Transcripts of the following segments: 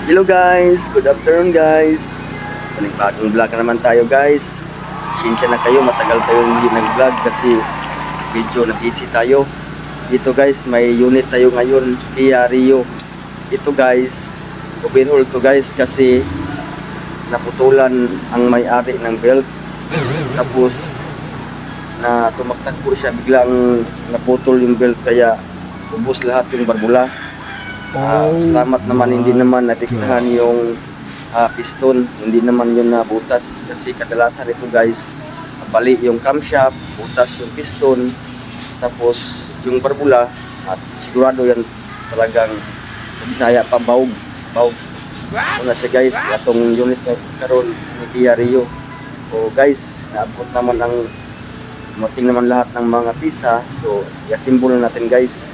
Hello guys, good afternoon guys. Panibagong vlog na naman tayo guys. Sinsya na kayo, matagal tayo hindi nag-vlog kasi medyo na-busy tayo. Dito guys, may unit tayo ngayon, Kia Rio. Ito guys, overhaul to guys kasi naputulan ang may-ari ng belt. Tapos na tumaktak po siya, biglang naputol yung belt kaya ubos lahat yung barbula. Salamat naman, hindi naman natiktahan yung piston, hindi naman yun nabutas kasi kadalasan ito guys, bali yung camshaft, butas yung piston, tapos yung barbula at sigurado yan talagang Bisaya pa baog. Una siya guys, atong unit na karon ni Kia Rio. O guys, naabot naman ang mating naman lahat ng mga pisa, so i-assemble natin guys.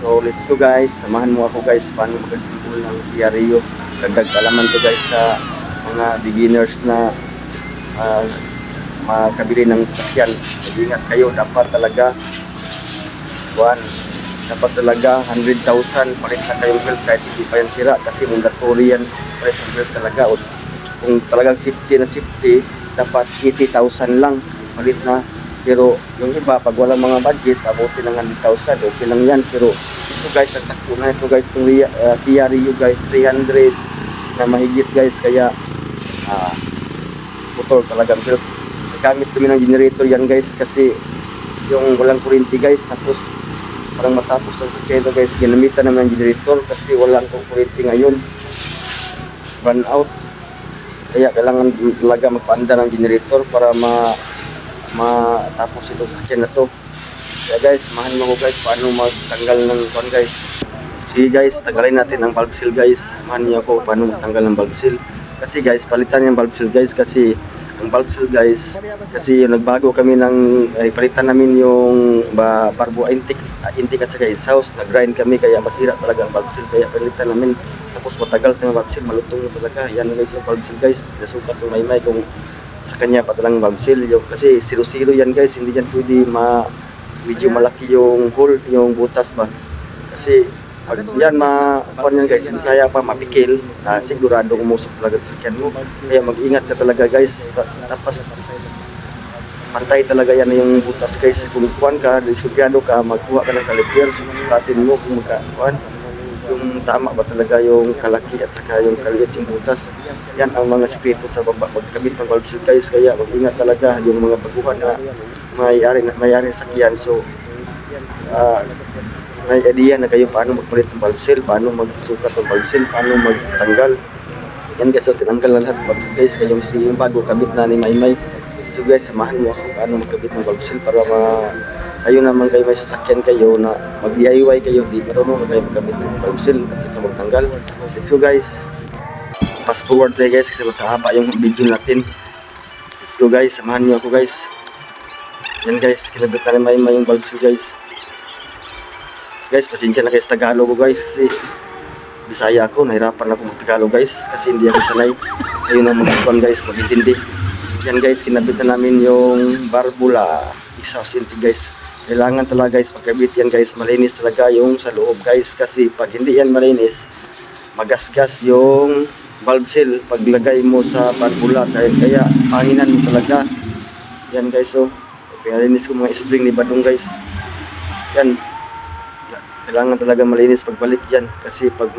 So let's go guys, samahan mo ako guys paano mag-assemble ng Kia Rio. Dagdag alaman to guys sa mga beginners na makabili ng sasakyan. Ingat kayo, dapat talaga dapat talaga 100,000 palit na kayong belt kahit hindi pa yan sira kasi mandatory yan palit ng belt talaga. O kung talagang safety na safety, dapat 80,000 lang palit na. Pero yung iba, pag walang mga budget, abutin ng 100,000, okay lang yan. Pero ito guys, nagtakbo na ito guys, itong Kia Rio guys, 300 na mahigit guys, kaya putol talagang belt. Nagamit kami ng generator yan guys, kasi yung walang kuryente guys, tapos parang matapos ang sakya guys, ginamitan naman ng generator kasi walang kuryente ngayon, run out. Kaya kailangan talaga magpaanda ng generator para matapos itong sakyan na to. Kaya guys, samahan mo ko guys paano magtanggal ng kuan guys. Sige guys, tanggalin natin ang valve seal guys. Samahan niyo ako paano magtanggal ng valve seal. Kasi guys, palitan yung valve seal guys kasi ang valve seal guys, kasi yung nagbago kami ng palitan namin yung barbo intake at saka exhaust, nag-grind kami kaya masira talaga ang valve seal kaya palitan namin. Tapos matagal ng valve seal, malutong talaga. Yan guys yung valve seal guys. Nasukat ng may kung sa kanya pa talang valve seal yung, kasi 0-0 yan guys, hindi yan pwede medyo malaki yung hole, yung butas ba, kasi pag yan kuan yan guys, Bisaya pa mapikil, sigurado umusok talaga sa sakyan mo. Kaya mag-ingat ka talaga guys, tapos pantay talaga yan yung butas guys. Kung kuan ka, disubyado ka, magkuha ka ng caliper, sukatin mo kung magkakuan yung tama ba talaga yung kalaki at saka yung kaliit yung butas. Yan ang mga sikreto sa baba magkabit ng valve seal guys, kaya mag-ingat talaga yung mga baguhan na may-ari sakyan. So may idea na kayo paano magpalit ng valve seal, paano magsukat ng valve seal, paano magtanggal. Yan guys, so tinanggal na lahat guys, kayo yung bago kabit na ni Maymay. So guys, samahan mo ako paano magkabit ng valve seal para kayo naman kayo may sasakyan kayo na mag-DIY kayo, di marunong na kayo magkabit ng valve seal at saka magtanggal. Let's go guys, fast forward tayo guys kasi matahaba yung video natin. Let's go guys, samahan niyo ako guys. Yan guys, kinabit na rin may yung valve seal guys. Guys, pasensya na kayo sa Tagalog guys kasi Bisaya ako, nahirapan ako mag-Tagalog guys kasi hindi ako sanay. Kayo na mag-kuhan guys, mag-intindi. Yan guys, kinabit na namin yung barbula, exhaust intake guys. Kailangan talaga guys, pagkabit yan guys, malinis talaga yung sa loob guys, kasi pag hindi yan malinis, magasgas yung valve seal paglagay mo sa barbula, kaya panginan mo talaga. Yan guys, so pinalinis ko mga spring ni Badong guys. Yan, kailangan talaga malinis pagbalik yan, kasi pag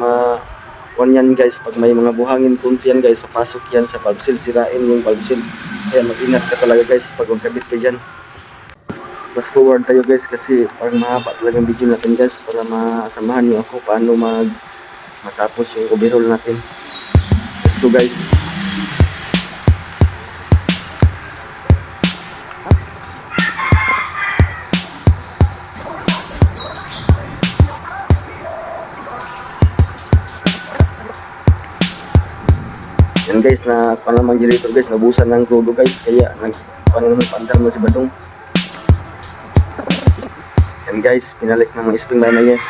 yan guys, pag may mga buhangin kunti yan guys, papasok yan sa valve seal, sirain yung valve seal. Kaya mag-ingat ka talaga guys pag magkabit ka dyan. Fast forward tayo guys kasi parang mahaba talagang video natin guys, para masamahan niyo ako paano matapos yung overhaul natin. Let's go guys. Yan guys, na kuha naman generator guys, nabusan ng crudo guys, kaya nagkuha naman pandar mo si Badong. Yan guys, pinalik ng mga spring line na guys.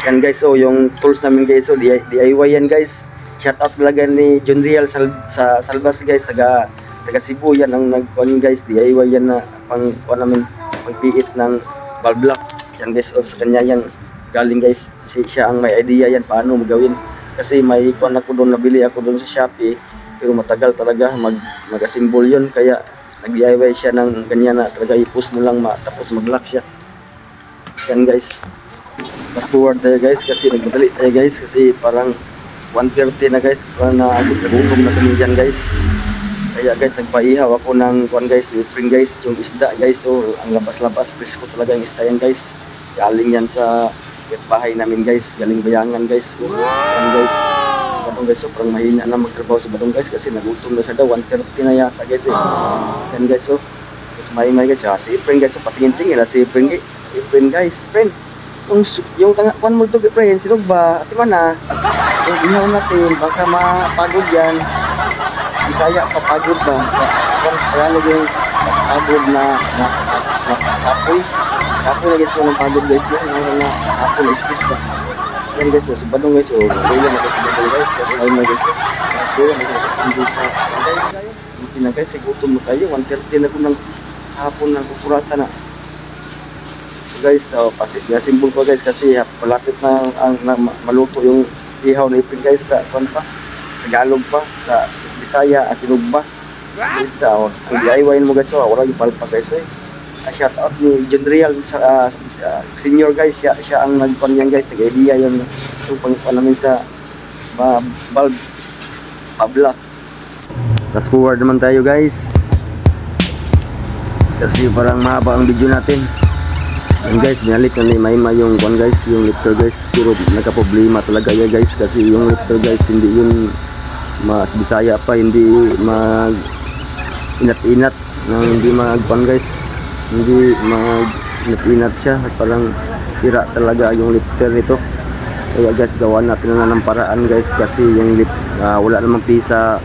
Yan guys, so yung tools namin guys, so DIY yan guys. Shout out talaga ni John Real sa Salvas guys, taga Cebu. Yan ang nagkuhan guys, DIY yan na kuha namin pagpiit ng valve lock. Yan guys, so sa kanya yan galing guys, siya ang may idea yan paano magawin. kasi may kuan ako doon, nabili ako doon sa Shopee, pero matagal talaga mag-assemble yun, kaya nag-DIY siya ng ganyan na talaga i-push mo lang tapos mag-lock siya. Yan guys, fast forward tayo guys kasi nagmadali tayo guys kasi parang 1:30 na guys, parang nagutom na kami dyan guys. Kaya guys, nagpaihaw ako ng kuan guys, spring guys, yung isda guys. So ang labas-labas, presko talaga yung isda yan guys. Galing yan sa bahay namin guys, galing Bayangan guys. So yan guys, sa Badong guys, so parang mahina na magtrabaho sa Badong guys kasi nagutom na siya daw, 1:30 na yata guys eh. Yan guys, so tapos may guys, si Efren guys, so patingin-tingin na si Efren guys, friend. Yung kuan mo to friend, sino ba? Ati man na. Yung ihaw natin, baka mapagod yan. Bisaya papagod ba sa Tagalog yung pagod na kapoy na guys, ng pagod guys kasi na kapoy na stress ba yan guys. So Badong guys, so kailan na kasi guys kasi ay guys kaya na kasi hindi pa guys hindi na guys, gutom na tayo, 1:30 na ko ng sa hapon ng kukurasa na. So guys, so simbol ko guys kasi palapit na ang maluto yung ihaw na ipin guys sa kuan pa Tagalog pa sa Bisaya, Sinugba. Basta ang DIY mo guys, wala yung palpa guys eh. Shout out ni John Real sa senior guys, siya ang nagpan yan guys, nag-idea yung pangpan namin sa bulb pabla. Fast forward naman tayo guys kasi parang mahaba ang video natin. And guys, binalik na ni Mayma yung one guys, yung lifter guys, pero nagka-problema talaga yan guys kasi yung lifter guys hindi yun mas Bisaya pa, hindi mag inat-inat hindi mag-pan guys, hindi mag inat-inat siya at parang sira talaga yung lifter nito. Kaya guys, gawan natin na ng paraan guys kasi yung wala namang pisa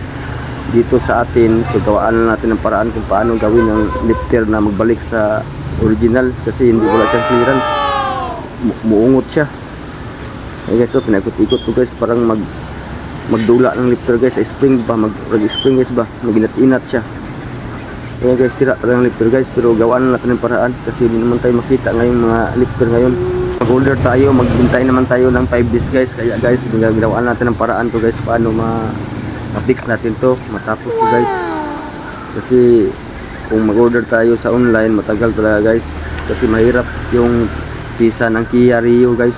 dito sa atin, so gawaan na natin ng paraan kung paano gawin yung lifter na magbalik sa original kasi hindi wala siyang clearance, muungot siya. Kaya guys, so pinakot-ikot ko guys, parang magdula ng lifter guys sa spring ba, mag-spring guys ba, maginat-inat siya. Kaya guys, sira talaga ng lifter guys, pero gawaan natin ng paraan kasi hindi naman tayo makita ngayong mga lifter ngayon. Mag-order tayo, maghintay naman tayo ng 5 days guys, kaya guys, gawaan natin ng paraan to guys, paano ma-fix natin to, matapos to guys. Kasi kung mag-order tayo sa online, matagal talaga guys kasi mahirap yung visa ng Kia Rio guys.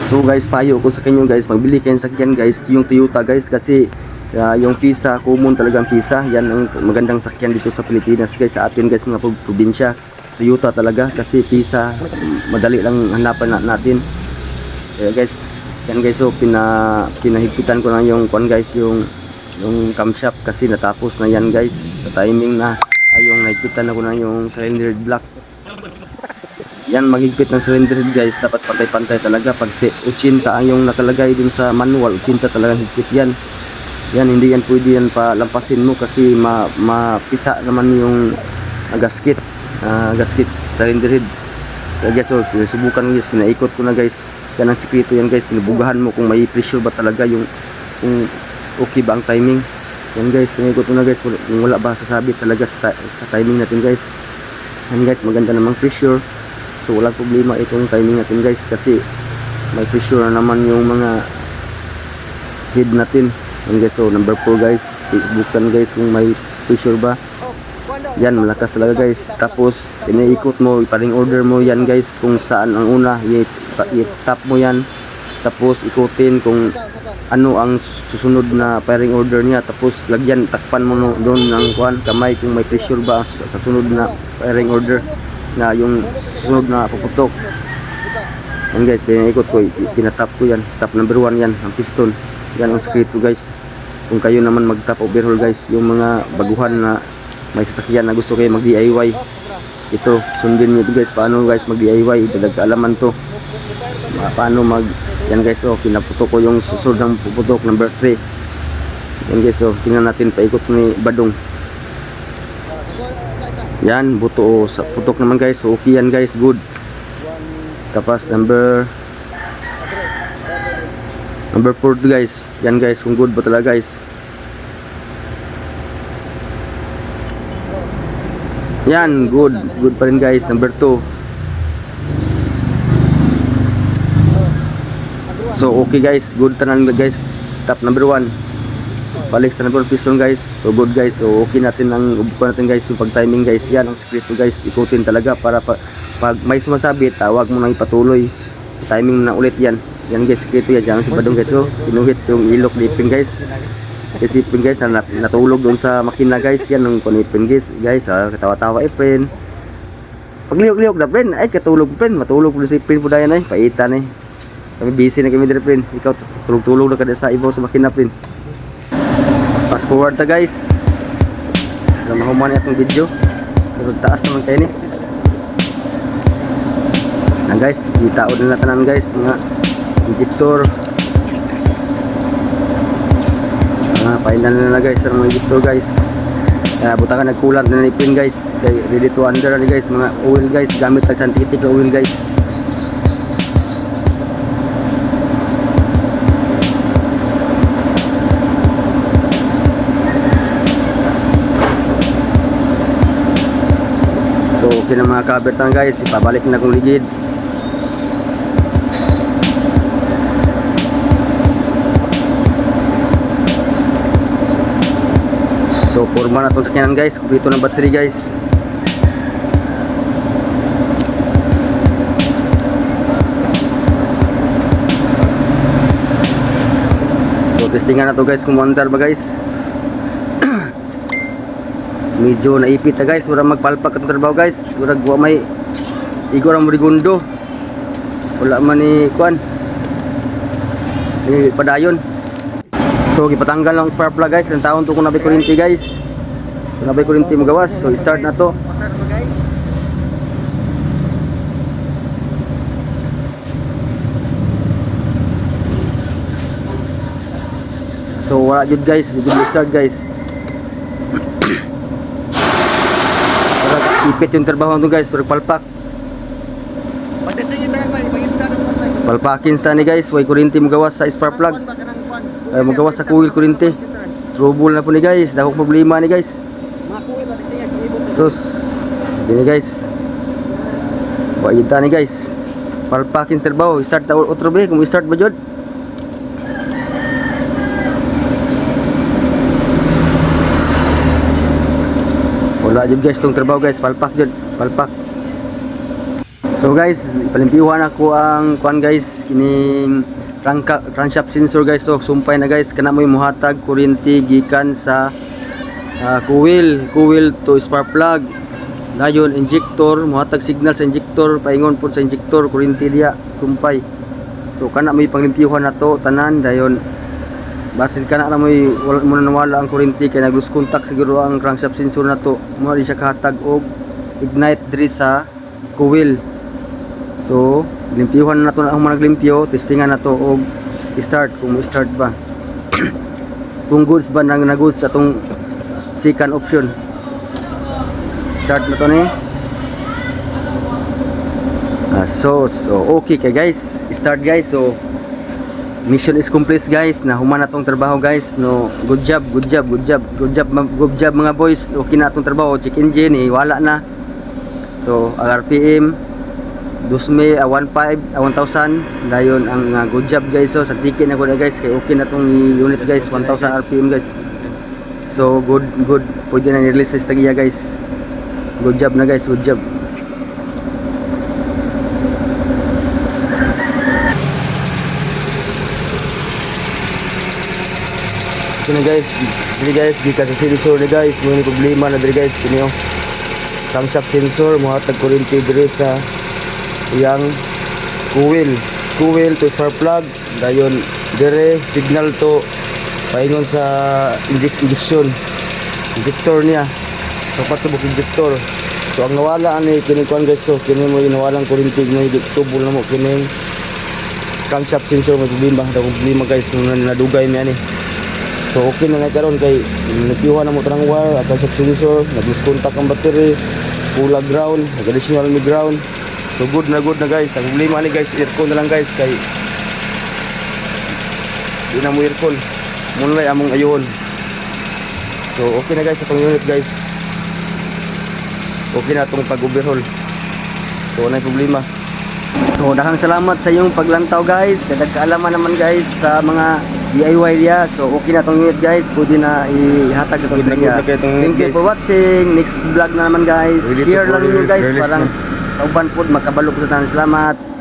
So guys, payo ko sa kanyo guys, magbili kayo ng sakyan guys, yung Toyota guys kasi yung visa, common talaga ang visa. Yan ang magandang sakyan dito sa Pilipinas guys. Sa atin guys, mga probinsya, Toyota talaga kasi visa madali lang hanapan natin. Kaya guys, yan guys, so pinahigpitan ko na yung kuan guys, yung camshaft kasi natapos na yan guys. Sa timing na yung nahigpitan ako na yung cylinder block. Yan, maghigpit ng cylinder guys, dapat pantay-pantay talaga. Pag 80 ang yung nakalagay dun sa manual, 80 talagang higpit yan. Yan, hindi yan pwede yan palampasin mo kasi mapisa naman yung gasket cylinder head. Kaya guys, so subukan guys, pinaikot ko na guys. Yan ang sikreto yan guys, pinubugahan mo kung may pressure ba talaga, kung okay ba ang timing. Yan guys, pinaikot ko na guys, kung wala ba sasabit talaga sa timing natin guys. Yan guys, maganda namang pressure. So walang problema itong timing natin guys kasi may pressure na naman yung mga head natin. Yan guys, so number 4 guys, bukan guys kung may pressure ba. Yan, malakas talaga guys. Tapos iniikot mo, iparing order mo yan guys kung saan ang una, i-tap mo yan. Tapos ikutin kung ano ang susunod na pairing order niya. Tapos lagyan, takpan mo doon ng kamay kung may pressure ba sa sunod na pairing order na yung sunod na puputok. Yan guys, pinaikot ko, pinatap ko yan. Tap number 1 yan, ang piston. Yan ang sekreto guys. Kung kayo naman mag-tap overhaul guys, yung mga baguhan na may sasakyan na gusto kayo mag-DIY, ito, sundin nyo guys, paano guys mag-DIY, pinag-alaman to. Paano yan guys, so pinaputok ko yung susunod ng puputok, number 3. Yan guys, so tingnan natin, paikot ni Badong. Yan, buto sa putok naman guys, so okay yan guys, good. Tapos number 4 guys, yan guys, kung good ba talaga guys. Yan, good pa rin guys. Number 2. So okay guys, good tanan guys. Top number 1. Balik sa number piston guys. So good guys. So okay natin ang ubukan natin guys yung pag-timing guys. Yan ang sekreto guys. Ikutin talaga para pag may sumasabit, tawag mo nang ipatuloy. Timing na ulit yan. Yan guys, sekreto yan. Diyan si Badong guys. So pinuhit yung ilok ni Ipin guys. Kasi Ipin guys na natulog doon sa makina guys. Yan ang Ipin guys. Guys, katawa-tawa Ipin. Paglihok-lihok na Ipin. Ay katulog Ipin. Matulog po si Ipin po dayan ay. Paitan eh. Kami busy na kami din Ipin. Ikaw tulog-tulog na kada sa ibaw sa makina Ipin. Fast forward ta guys. Alam mo man itong video. Pero taas naman kayo ni. Nah guys, ditaod na tanan guys mga injector. Pailan na guys ang mga injector guys. Butangan nagkulat na Ipin guys. Kay ready to under na guys mga oil guys. Gamit lang sa antikitik na oil guys. So okay na mga kabertang guys, ipabalik na kong ligid. So forma na itong sakyanan guys, kumpleto ng battery guys. So testingan na to guys kung mandar ba guys. Medyo naipit na guys, wala magpalpak ang trabaho guys. Wala may igor ang murigundo. Wala man ni kuan ni padayon. So gipatanggal lang spark plug guys. Ang taon to kung nabay kuryente guys. Kung nabay kuryente magawas. So start na to. So wala jud guys, di start guys. Ipit yung trabaho nito guys, surag palpak. Palpakin sa ni guys, way kuryente magawas sa spark plug. Magawas sa coil kuryente. Trouble na po ni guys, dahok problema ni guys. Sus, gini guys. Wayita ni guys. Palpakin sa trabaho, start ta otro be, kung start ba jud. Wala jud guys tong trabaho guys, palpak jud, palpak. So guys, palimpiyuhan ako ang kuan guys, kining crankshaft sensor guys. So sumpay na guys, kana mo muhatag kuryente gikan sa coil to spark plug. Dayon injector, muhatag signal sa injector, paingon pud sa injector kuryente diya, sumpay. So kana may panglimpiyuhan nato tanan dayon. Basin kana na may wala nawala ang kuryente kay nag-lose contact siguro ang crankshaft sensor nato. Mo di siya kahatag og ignite diri sa coil. So limpiyuhan nato na ang mga naglimpyo, testingan nato og start kung start ba. Kung goods ba nang nag-goods atong second option. Start na to ni. So okay kay guys, start guys. So mission is complete guys, na human na tong trabaho guys. No, good job mga boys. Okay na tong trabaho, check engine wala na. So ang RPM 2,000 1,000 dayon ang good job guys. So sa ticket na ko na guys, kay okay na tong unit guys, 1,000 RPM guys. So good pwede na ni-release sa tagiya guys. Good job na guys, good job. Kini guys, gikan sa sensor ni guys, mo ni problema na diri guys kini crankshaft sensor mohatag kuryente diri sa yang coil to spark plug. Dayon dire signal to paingon sa injector niya. So patubok injector. So ang nawala ani kini kuan guys, so kini mo inawalang kuryente mo tubol na mo kini crankshaft sensor mo problema guys nung nadugay mi ani. So okay na karon kay nagpiwa na mo trang wire at sa sensor, nag-lose contact ang battery, pula ground, additional mi ground. So good na guys. Ang problema ni guys, aircon na lang guys kay di na mo aircon. Muna lang among ayon. So okay na guys atong unit guys. Okay na atong pag-overhaul. So wala problema. So daghang salamat sa iyong paglantaw guys. Kaalaman naman guys sa mga DIY dia. So okay na tong unit guys. Pwede na ihatag ito sa kanya. Thank you for watching. Next vlog na naman guys. Share lang niyo guys. Parang sa uban po makabalo po sa tanan. Salamat.